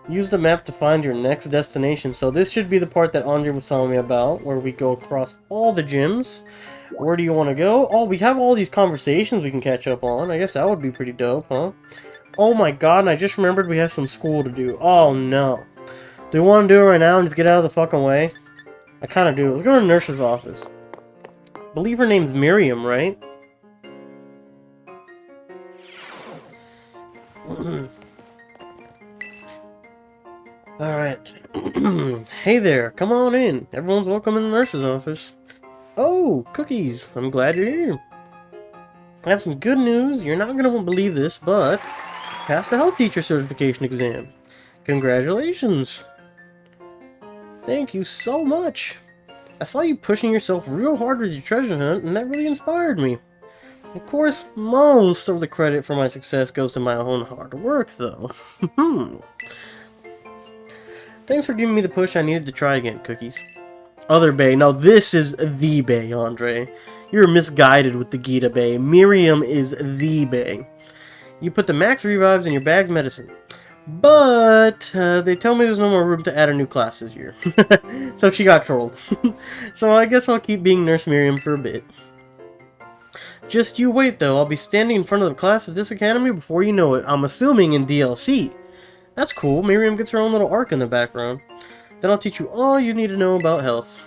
Use the map to find your next destination. So this should be the part that Andre was telling me about, where we go across all the gyms. Where do you want to go? Oh, we have all these conversations we can catch up on. I guess that would be pretty dope, huh? Oh my god, and I just remembered we have some school to do. Oh no. Do we want to do it right now and just get out of the fucking way? I kind of do. Let's go to the nurse's office. I believe her name's Miriam, right? Alright. Hey there, come on in. Everyone's welcome in the nurse's office. Oh, cookies. I'm glad you're here. I have some good news. You're not going to believe this, but passed the health teacher certification exam. Congratulations. Thank you so much. I saw you pushing yourself real hard with your treasure hunt, and that really inspired me. Of course, most of the credit for my success goes to my own hard work, though. Thanks for giving me the push I needed to try again, Cookies. Other Bay. Now this is the Bay, Andre. You're misguided with the Gita Bay. Miriam is the Bay. You put the max revives in your bag's medicine. But they tell me there's no more room to add a new class this year. So she got trolled. So I guess I'll keep being Nurse Miriam for a bit. Just you wait though, I'll be standing in front of the class at this academy before you know it. I'm assuming in DLC. That's cool, Miriam gets her own little arc in the background. Then I'll teach you all you need to know about health.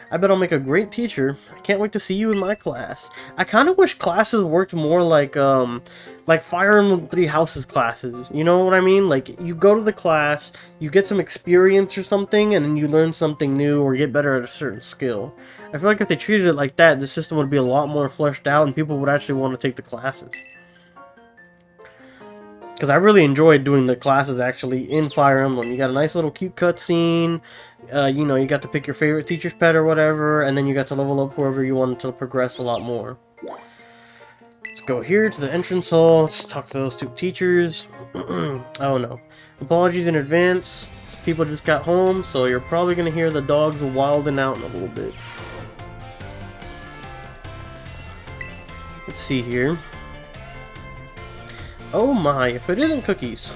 I bet I'll make a great teacher. I can't wait to see you in my class. I kind of wish classes worked more like Fire Emblem Three Houses classes. You know what I mean? Like, you go to the class, you get some experience or something, and then you learn something new or get better at a certain skill. I feel like if they treated it like that, the system would be a lot more fleshed out and people would actually want to take the classes. Because I really enjoyed doing the classes actually in Fire Emblem. You got a nice little cute cutscene. You know, you got to pick your favorite teacher's pet or whatever, and then you got to level up whoever you wanted to progress a lot more. Let's go here to the entrance hall. Let's talk to those two teachers. Oh no. Apologies in advance. People just got home, so you're probably going to hear the dogs wilding out in a little bit. Let's see here. Oh my, if it isn't Cookies.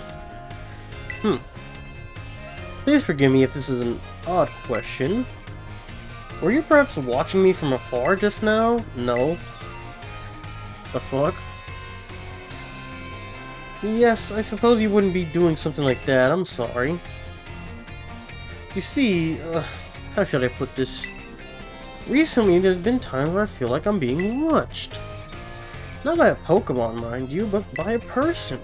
Please forgive me if this is an odd question. Were you perhaps watching me from afar just now? No. The fuck? Yes, I suppose you wouldn't be doing something like that. I'm sorry. You see, how should I put this? Recently, there's been times where I feel like I'm being watched. Not by a Pokemon, mind you, but by a person.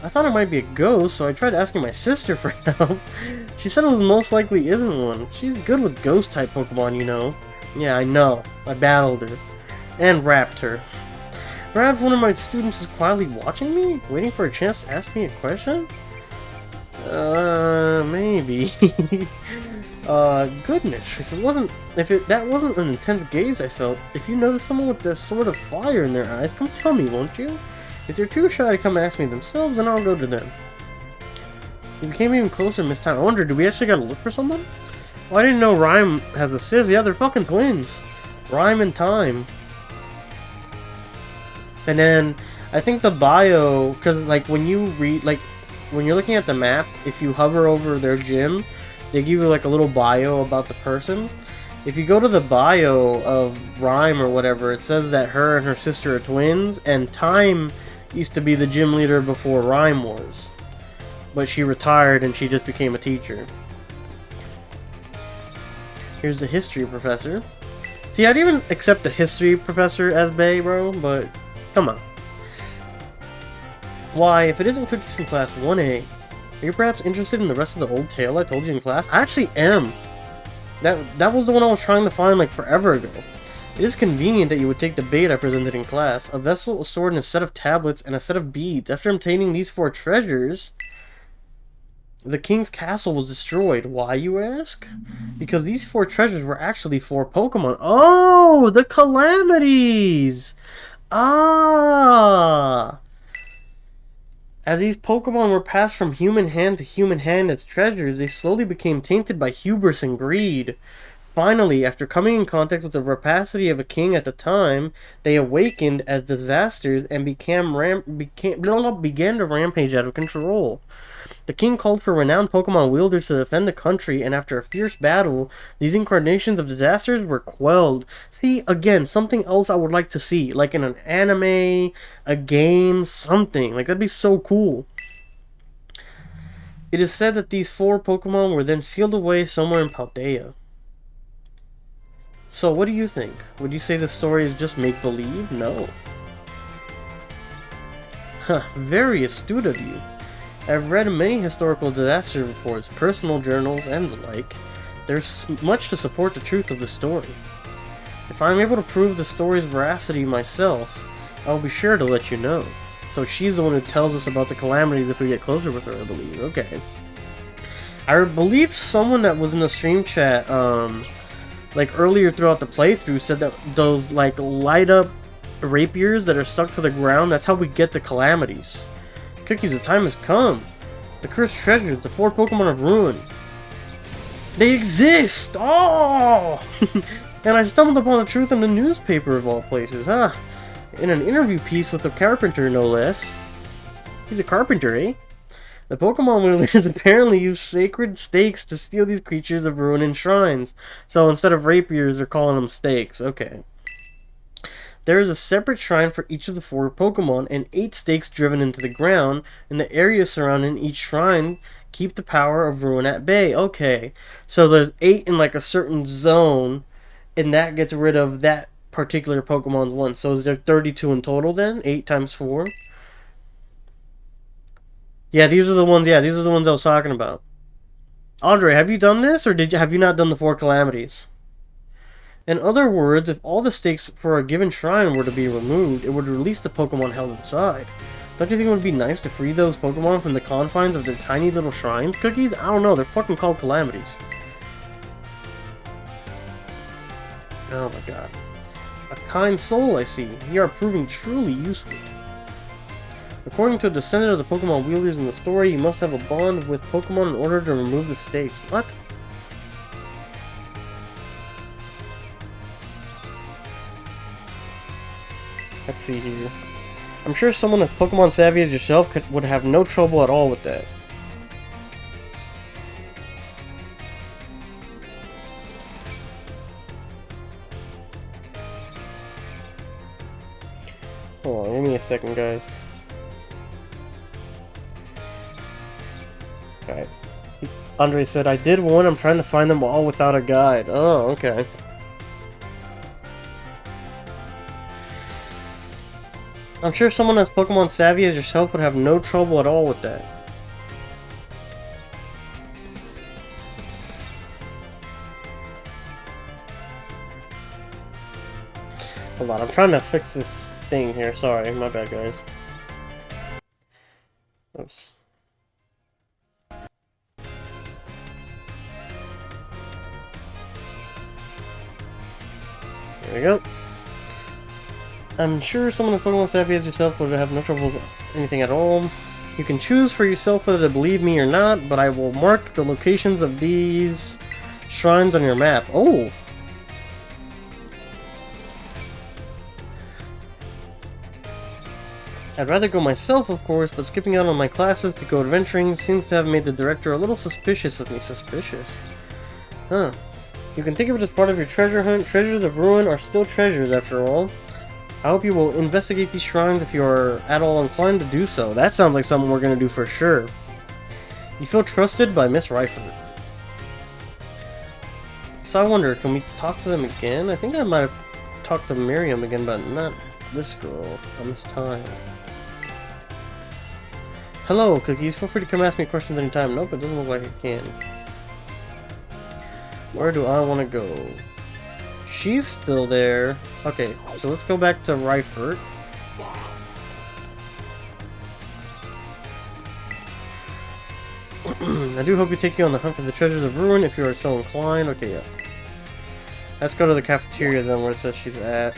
I thought it might be a ghost, so I tried asking my sister for help. She said it was most likely isn't one. She's good with ghost-type Pokemon, you know. Yeah, I know. I battled her. And rapped her. Perhaps one of my students is quietly watching me? Waiting for a chance to ask me a question? Maybe. Goodness. That wasn't an intense gaze I felt. If you notice someone with this sort of fire in their eyes, come tell me, won't you? If they're too shy to come ask me themselves, then I'll go to them. We became even closer this time. I wonder, do we actually gotta look for someone? Well, I didn't know Rhyme has a sis. Yeah, they're fucking twins. Rhyme and Time. And then, I think the bio, because, like, when you read, like, when you're looking at the map, if you hover over their gym, they give you, like, a little bio about the person. If you go to the bio of Rhyme or whatever, it says that her and her sister are twins, and Time used to be the gym leader before Rhyme was. But she retired and she just became a teacher. Here's the history professor. See, I'd even accept the history professor as Bae, bro, but come on. Why, if it isn't Cookies from class 1A, are you perhaps interested in the rest of the old tale I told you in class? I actually am. That was the one I was trying to find like forever ago. It is convenient that you would take the bait I presented in class. A vessel, a sword, and a set of tablets, and a set of beads. After obtaining these 4 treasures, the king's castle was destroyed. Why, you ask? Because these 4 treasures were actually 4 Pokemon. Oh, the calamities! Ah! As these Pokemon were passed from human hand to human hand as treasures, they slowly became tainted by hubris and greed. Finally, after coming in contact with the rapacity of a king at the time, they awakened as disasters and began to rampage out of control. The king called for renowned Pokemon wielders to defend the country, and after a fierce battle, these incarnations of disasters were quelled. See, again, something else I would like to see, like in an anime, a game, something. Like, that'd be so cool. It is said that these 4 Pokemon were then sealed away somewhere in Paldea. So, what do you think? Would you say the story is just make-believe? No. Huh, very astute of you. I've read many historical disaster reports, personal journals, and the like. There's much to support the truth of the story. If I'm able to prove the story's veracity myself, I'll be sure to let you know. So she's the one who tells us about the calamities if we get closer with her, I believe. Okay. I believe someone that was in the stream chat, like earlier throughout the playthrough, said that those like light up rapiers that are stuck to the ground, that's how we get the calamities. Cookies, the time has come. The cursed treasures, the 4 Pokemon of Ruin. They exist! Oh! And I stumbled upon the truth in the newspaper of all places, huh? In an interview piece with a carpenter, no less. He's a carpenter, eh? The Pokemon wielders apparently use sacred stakes to steal these creatures of ruin in shrines. So instead of rapiers, they're calling them stakes. Okay. There is a separate shrine for each of the 4 Pokemon, and 8 stakes driven into the ground, and the area surrounding each shrine keep the power of ruin at bay. Okay. So there's 8 in like a certain zone, and that gets rid of that particular Pokemon's one. So is there 32 in total then? 8 times 4? Yeah, these are the ones. Yeah, these are the ones I was talking about. Andre, have you done this, or have you not done the 4 calamities? In other words, if all the stakes for a given shrine were to be removed, it would release the Pokemon held inside. Don't you think it would be nice to free those Pokemon from the confines of their tiny little shrines? Cookies? I don't know. They're fucking called calamities. Oh my god. A kind soul, I see. You are proving truly useful. According to a descendant of the Pokemon wielders in the story, you must have a bond with Pokemon in order to remove the stakes. What? Let's see here. I'm sure someone as Pokemon savvy as yourself would have no trouble at all with that. Hold on, give me a second, guys. Alright. Andre said, I did one, I'm trying to find them all without a guide. Oh, okay. I'm sure someone as Pokemon savvy as yourself would have no trouble at all with that. Hold on, I'm trying to fix this thing here. Sorry, my bad, guys. Oops. There we go. I'm sure someone as Pokemon savvy as yourself would have no trouble with anything at all. You can choose for yourself whether to believe me or not, but I will mark the locations of these shrines on your map. Oh! I'd rather go myself, of course, but skipping out on my classes to go adventuring seems to have made the director a little suspicious of me. Suspicious? Huh. You can think of it as part of your treasure hunt. Treasures of ruin are still treasures, after all. I hope you will investigate these shrines if you are at all inclined to do so. That sounds like something we're going to do for sure. You feel trusted by Miss Ryford. So I wonder, can we talk to them again? I think I might have talked to Miriam again, but not this girl on this time. Hello, Cookies. Feel free to come ask me questions anytime. Nope, it doesn't look like I can. Where do I want to go? She's still there. Okay, so let's go back to Ryford. I do hope you take you on the hunt for the treasures of ruin if you are so inclined. Okay, yeah. Let's go to the cafeteria then where it says she's at.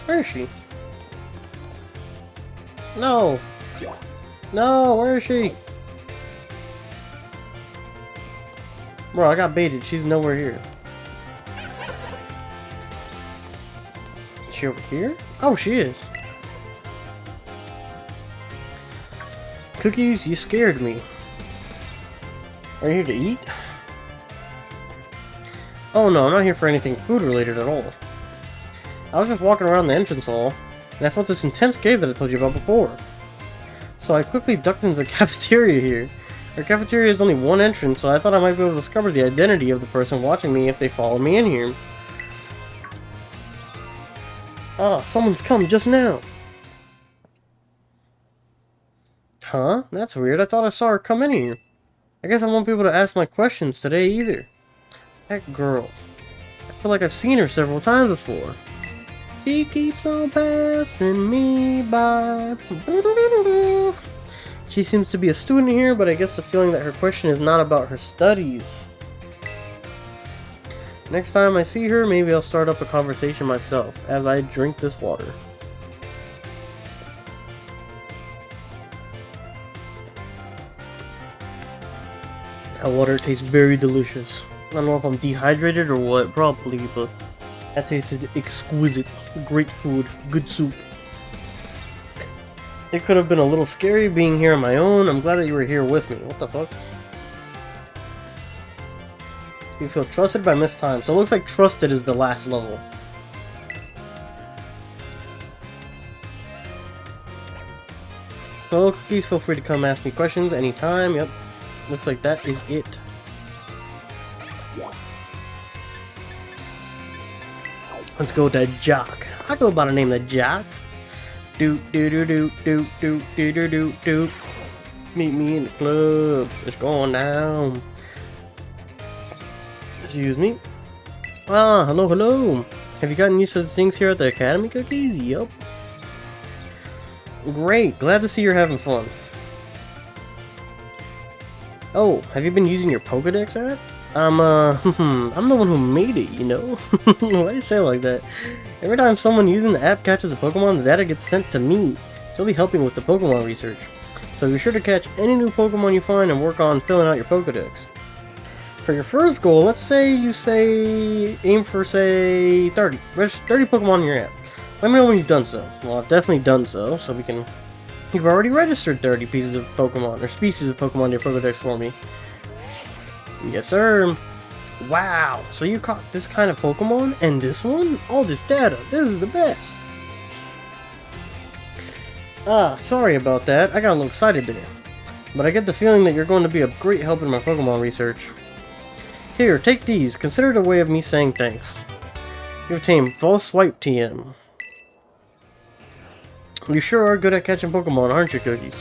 Where is she? No! No, where is she? Bro, I got baited. She's nowhere here. Is she over here? Oh, she is. Cookies, you scared me. Are you here to eat? Oh no, I'm not here for anything food related at all. I was just walking around the entrance hall, and I felt this intense gaze that I told you about before. So I quickly ducked into the cafeteria here. Our cafeteria is only one entrance, so I thought I might be able to discover the identity of the person watching me if they follow me in here. Ah, someone's come just now. Huh? That's weird. I thought I saw her come in here. I guess I won't be able to ask my questions today either. That girl. I feel like I've seen her several times before. She keeps on passing me by. She seems to be a student here, but I guess the feeling that her question is not about her studies. Next time I see her, maybe I'll start up a conversation myself as I drink this water. That water tastes very delicious. I don't know if I'm dehydrated or what, probably, but that tasted exquisite. Great food, good soup. It could have been a little scary being here on my own. I'm glad that you were here with me. What the fuck? You feel trusted by Miss Time. So it looks like trusted is the last level. So please feel free to come ask me questions anytime. Yep. Looks like that is it. Let's go to Jock. I go by the name of Jock. Meet me in the club. It's going down. Excuse me. Ah, hello, hello. Have you gotten used to the things here at the Academy, Cookies? Yup. Great. Glad to see you're having fun. Oh, have you been using your Pokedex app? I'm the one who made it, you know? Why do you say it like that? Every time someone using the app catches a Pokemon, the data gets sent to me. She'll be helping with the Pokemon research. So be sure to catch any new Pokemon you find and work on filling out your Pokedex. For your first goal, let's say you aim for, say, 30. Register 30 Pokemon in your app. Let me know when you've done so. Well, I've definitely done so, so we can... You've already registered 30 pieces of Pokemon, or species of Pokemon in your Pokedex for me. Yes, sir. Wow, so you caught this kind of Pokemon and this one? All this data, this is the best. Ah, sorry about that. I got a little excited there. But I get the feeling that you're going to be a great help in my Pokemon research. Here, take these. Consider it a way of me saying thanks. You obtained False Swipe TM. You sure are good at catching Pokemon, aren't you, Cookies?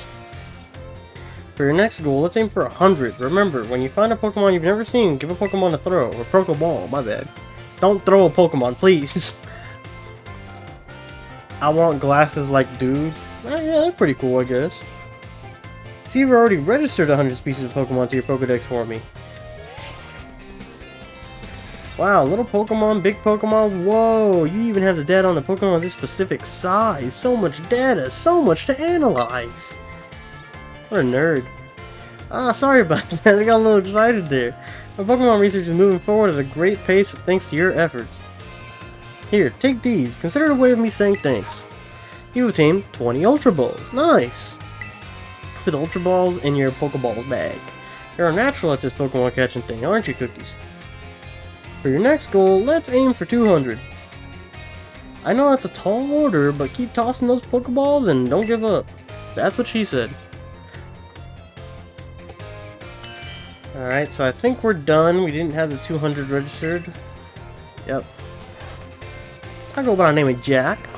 For your next goal, let's aim for 100. Remember, when you find a Pokemon you've never seen, give a Pokemon a throw. Or Pokeball, my bad. Don't throw a Pokemon, please. I want glasses like dude. Yeah, that's pretty cool, I guess. See, you've already registered 100 species of Pokemon to your Pokedex for me. Wow, little Pokemon, big Pokemon, whoa, you even have the data on the Pokemon of this specific size. So much data, so much to analyze. What a nerd. Ah, sorry about that, I got a little excited there. My Pokemon research is moving forward at a great pace thanks to your efforts. Here, take these. Consider it a way of me saying thanks. You obtained 20 Ultra Balls. Nice! Put Ultra Balls in your Pokeball bag. You're a natural at this Pokemon catching thing, aren't you, Cookies? For your next goal, let's aim for 200. I know that's a tall order, but keep tossing those Pokeballs and don't give up. That's what she said. Alright, so I think we're done. We didn't have the 200 registered. Yep. I'll go by the name of Jack.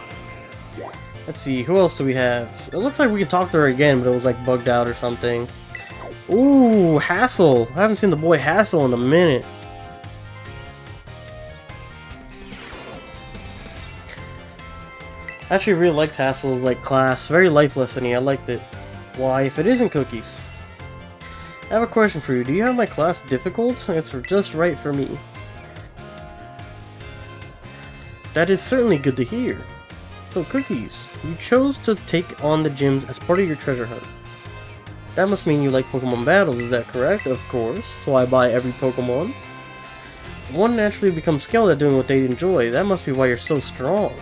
Let's see, who else do we have? It looks like we can talk to her again, but it was like bugged out or something. Ooh, Hassel. I haven't seen the boy Hassel in a minute. I actually really liked Hassel's like class. Very life lesson-y. I liked it. Why, if it isn't Cookies? I have a question for you. Do you have my class difficult? It's just right for me. That is certainly good to hear. So, Cookies, you chose to take on the gyms as part of your treasure hunt. That must mean you like Pokemon battles, is that correct? Of course. So I buy every Pokemon. One naturally becomes skilled at doing what they enjoy. That must be why you're so strong.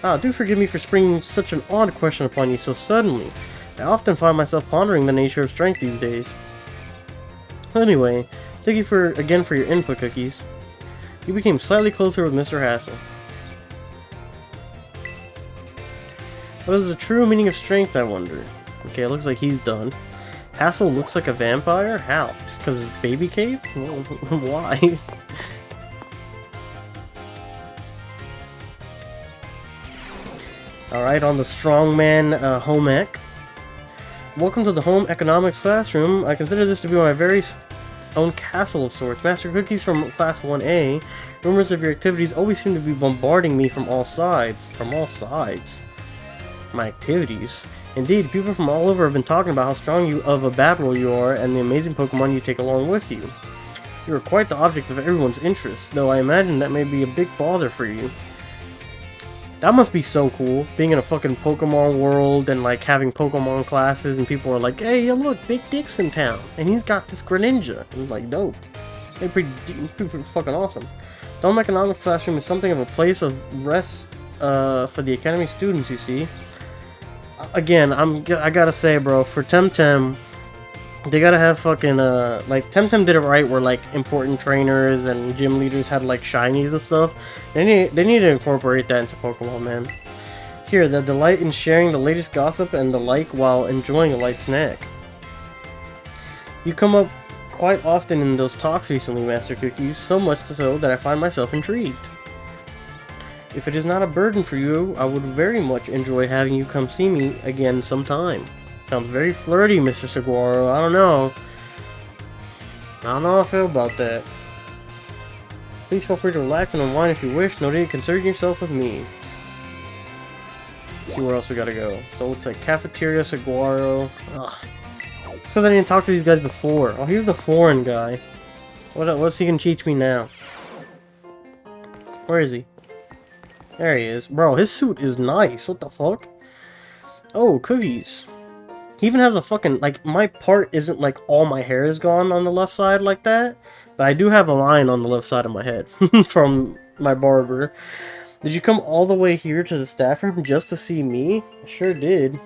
Ah, do forgive me for springing such an odd question upon you so suddenly. I often find myself pondering the nature of strength these days. Anyway, thank you again for your input, Cookies. You became slightly closer with Mr. Hassel. What is the true meaning of strength, I wonder? Okay, it looks like he's done. Hassel looks like a vampire? How? Just because his baby cave? Why? Alright, on the strongman home ec. Welcome to the home economics classroom. I consider this to be my very own castle of sorts. Master Cookies from class 1A. Rumors of your activities always seem to be bombarding me from all sides. From all sides? My activities? Indeed, people from all over have been talking about how strong of a battler you are and the amazing Pokemon you take along with you. You are quite the object of everyone's interest, though I imagine that may be a big bother for you. That must be so cool, being in a fucking Pokemon world and like having Pokemon classes and people are like, hey, look, Big Dick's in town and he's got this Greninja. And like, dope. They're pretty fucking awesome. The home economics classroom is something of a place of rest for the Academy students, you see. Again, I gotta say, bro, for Temtem, they gotta have fucking, like, Temtem did it right where, like, important trainers and gym leaders had, like, shinies and stuff. They need to incorporate that into Pokemon, man. Here, the delight in sharing the latest gossip and the like while enjoying a light snack. You come up quite often in those talks recently, Master Cookies, so much so that I find myself intrigued. If it is not a burden for you, I would very much enjoy having you come see me again sometime. Sounds very flirty, Mr. Saguaro. I don't know how I feel about that. Please feel free to relax and unwind if you wish. No need to concern yourself with me. Let's see where else we gotta go. So it's like Cafeteria Saguaro. Ugh. Because I didn't talk to these guys before. Oh, he was a foreign guy. What's he gonna teach me now? Where is he? There he is. Bro, his suit is nice. What the fuck? Oh, Cookies. He even has a fucking, like, my part isn't like all my hair is gone on the left side like that. But I do have a line on the left side of my head from my barber. Did you come all the way here to the staff room just to see me? I sure did.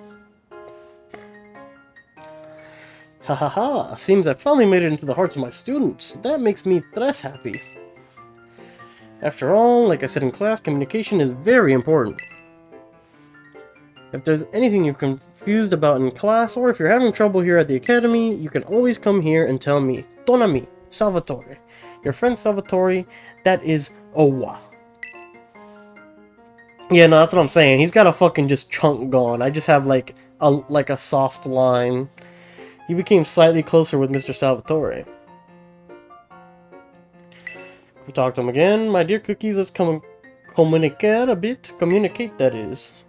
Ha ha ha. Seems I finally made it into the hearts of my students. That makes me tres happy. After all, like I said in class, communication is very important. If there's anything you're confused about in class, or if you're having trouble here at the Academy, you can always come here and tell me. Tonami, Salvatore. Your friend Salvatore, that is Owa. Yeah, no, that's what I'm saying. He's got a fucking just chunk gone. I just have like a soft line. You became slightly closer with Mr. Salvatore. We talked to him again. My dear Cookies, let's communicate a bit. Communicate, that is.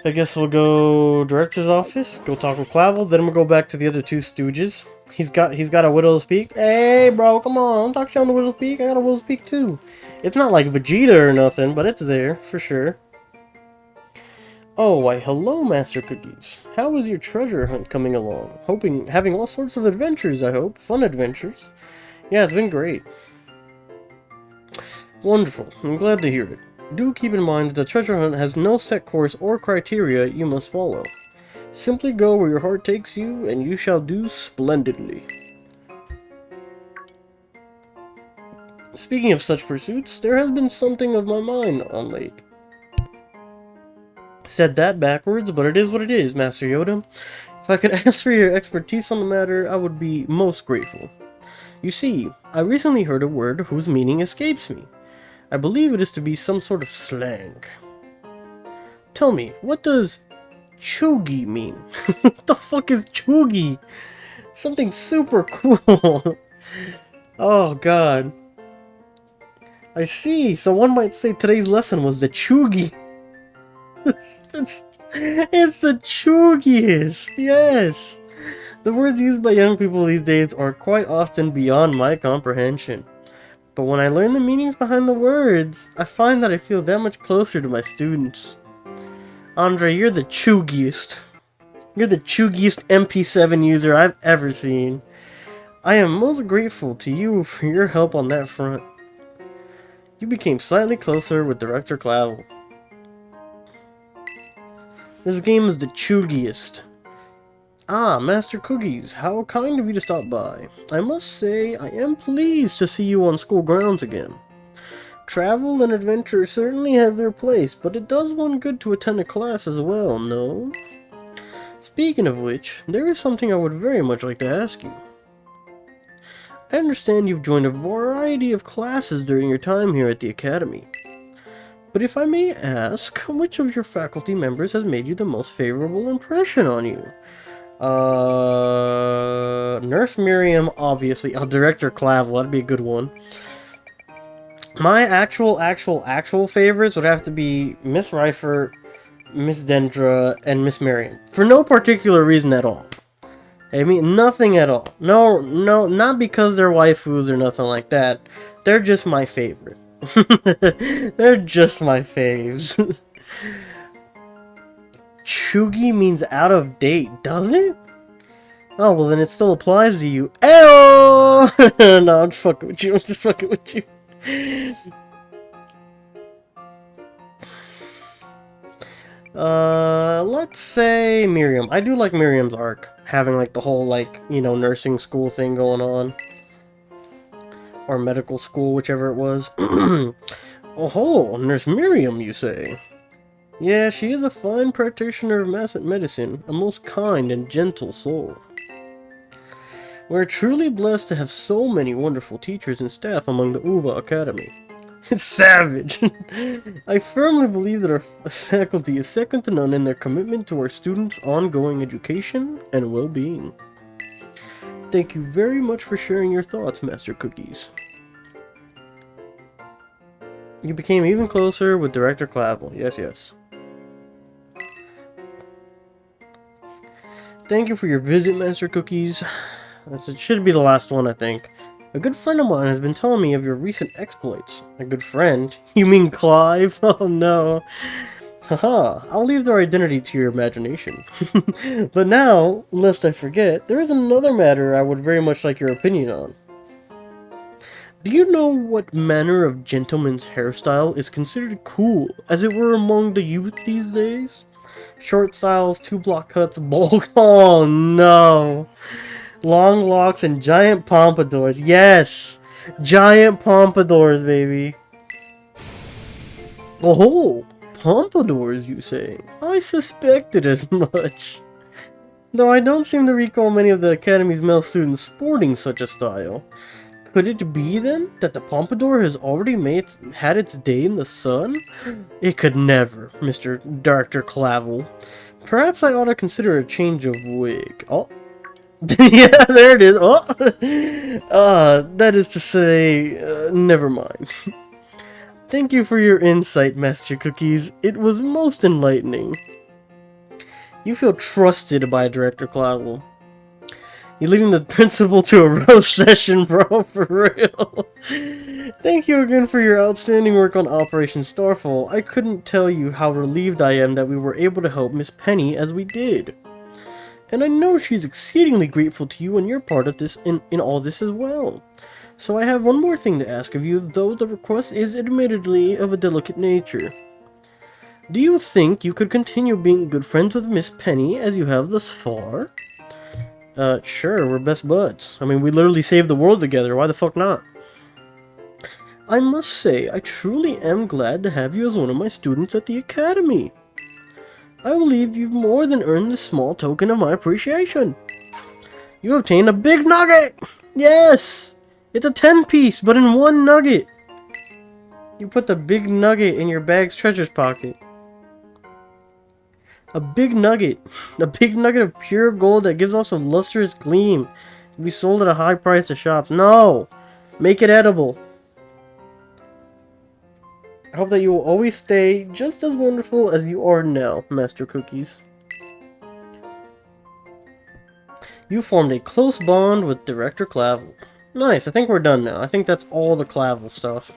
I guess we'll go director's office, go talk with Clavel, then we'll go back to the other two stooges. He's got a Widow's Peak. Hey, bro, come on. Don't talk shit on the Widow's Peak. I got a Widow's Peak, too. It's not like Vegeta or nothing, but it's there, for sure. Oh, why, hello, Master Cookies. How is your treasure hunt coming along? Having all sorts of adventures, I hope. Fun adventures. Yeah, it's been great. Wonderful. I'm glad to hear it. Do keep in mind that the treasure hunt has no set course or criteria you must follow. Simply go where your heart takes you, and you shall do splendidly. Speaking of such pursuits, there has been something of my mind on late. Said that backwards, but it is what it is, Master Yoda. If I could ask for your expertise on the matter, I would be most grateful. You see, I recently heard a word whose meaning escapes me. I believe it is to be some sort of slang. Tell me, what does chuggy mean? What the fuck is chuggy? Something super cool. Oh god. I see, so one might say today's lesson was the chuggy. It's the chuggiest, yes! The words used by young people these days are quite often beyond my comprehension. But when I learn the meanings behind the words, I find that I feel that much closer to my students. Andre, you're the chuggiest. You're the chuggiest MP7 user I've ever seen. I am most grateful to you for your help on that front. You became slightly closer with Director Clavel. This game is the chuggiest. Ah, Master Cookies, how kind of you to stop by. I must say, I am pleased to see you on school grounds again. Travel and adventure certainly have their place, but it does one good to attend a class as well, no? Speaking of which, there is something I would very much like to ask you. I understand you've joined a variety of classes during your time here at the Academy. But if I may ask, which of your faculty members has made you the most favorable impression on you? Nurse Miriam, obviously. Director Clavel, that'd be a good one. My actual favorites would have to be Miss Reifert, Miss Dendra, and Miss Miriam. For no particular reason at all. I mean, nothing at all. No, not because they're waifus or nothing like that. They're just my favorite. They're just my faves. Chugi means out of date, does it? Oh, well then it still applies to you. Ayo! No, I'm just fucking with you. I'm just fucking with you. Let's say Miriam. I do like Miriam's arc. Having like the whole like, you know, nursing school thing going on. Or medical school, whichever it was. Oh, Nurse Miriam, you say? Yeah, she is a fine practitioner of medicine, a most kind and gentle soul. We're truly blessed to have so many wonderful teachers and staff among the Uva Academy. It's savage! I firmly believe that our faculty is second to none in their commitment to our students' ongoing education and well-being. Thank you very much for sharing your thoughts, Master Cookies. You became even closer with Director Clavel. Yes, yes. Thank you for your visit, Master Cookies. It should be the last one, I think. A good friend of mine has been telling me of your recent exploits. A good friend? You mean Clive? Oh no. Haha, I'll leave their identity to your imagination. But now, lest I forget, there is another matter I would very much like your opinion on. Do you know what manner of gentleman's hairstyle is considered cool, as it were among the youth these days? Short styles, 2-block cuts, bowl. Oh no! Long locks and giant pompadours. Yes! Giant pompadours, baby. Oh, pompadours, you say? I suspected as much. Though I don't seem to recall many of the Academy's male students sporting such a style. Could it be, then, that the pompadour has already had its day in the sun? It could never, Mr. Dr. Clavel. Perhaps I ought to consider a change of wig. Oh. Yeah, there it is. Oh. That is to say, never mind. Thank you for your insight, Master Cookies. It was most enlightening. You feel trusted by Director Clavel. You're leading the principal to a roast session, bro, for real. Thank you again for your outstanding work on Operation Starfall. I couldn't tell you how relieved I am that we were able to help Miss Penny as we did. And I know she's exceedingly grateful to you and your part of this in all this as well. So I have one more thing to ask of you, though the request is admittedly of a delicate nature. Do you think you could continue being good friends with Miss Penny as you have thus far? Sure, we're best buds. I mean, we literally saved the world together, why the fuck not? I must say, I truly am glad to have you as one of my students at the Academy. I believe you've more than earned this small token of my appreciation. You obtained a big nugget! Yes! It's a 10-piece, but in one nugget! You put the big nugget in your bag's treasures pocket. A big nugget of pure gold that gives off a lustrous gleam. Can be sold at a high price to shops. No! Make it edible. I hope that you will always stay just as wonderful as you are now, Master Cookies. You formed a close bond with Director Clavel. Nice, I think we're done now. I think that's all the Clavel stuff.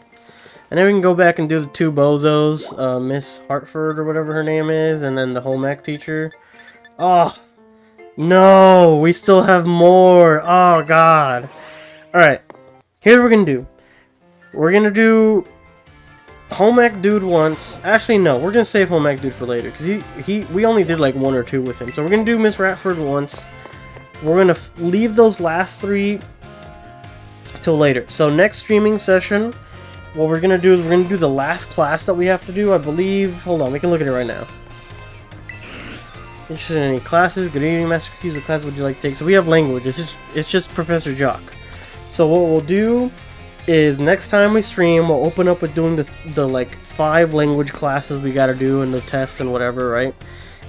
And then we can go back and do the two bozos, Miss Hartford or whatever her name is, and then the home ec teacher. Oh, no, we still have more. Oh, God. Alright, here's what we're gonna do. We're gonna do home ec dude once. Actually, no, we're gonna save home ec dude for later, because we only did like 1 or 2 with him. So we're gonna do Miss Ratford once. We're gonna leave those last 3 till later. So next streaming session, what we're gonna do is we're gonna do the last class that we have to do, I believe. Hold on, we can look at it right now. Interested in any classes? Good evening, Master Cookies. What class would you like to take? So we have language. It's just Professor Jock. So what we'll do is next time we stream, we'll open up with doing the like 5 language classes we gotta do and the test and whatever, right?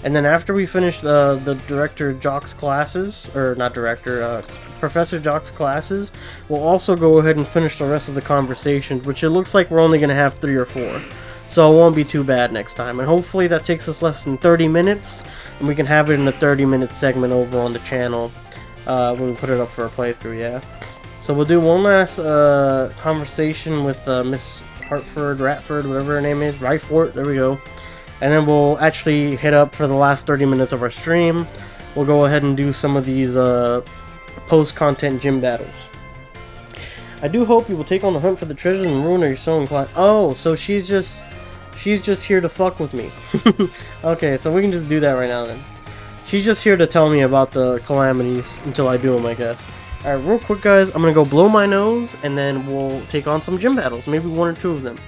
And then after we finish the Director Jock's classes, or not Director, Professor Jock's classes, we'll also go ahead and finish the rest of the conversations, which it looks like we're only going to have 3 or 4. So it won't be too bad next time. And hopefully that takes us less than 30 minutes, and we can have it in a 30-minute segment over on the channel when we put it up for a playthrough, yeah? So we'll do one last conversation with Miss Hartford, Ratford, whatever her name is, Ryfort, there we go. And then we'll actually hit up for the last 30 minutes of our stream. We'll go ahead and do some of these post-content gym battles. I do hope you will take on the hunt for the treasures and ruin your so inclined. Oh, so she's just here to fuck with me. Okay, so we can just do that right now then. She's just here to tell me about the calamities until I do them, I guess. Alright, real quick guys, I'm gonna go blow my nose and then we'll take on some gym battles. Maybe 1 or 2 of them.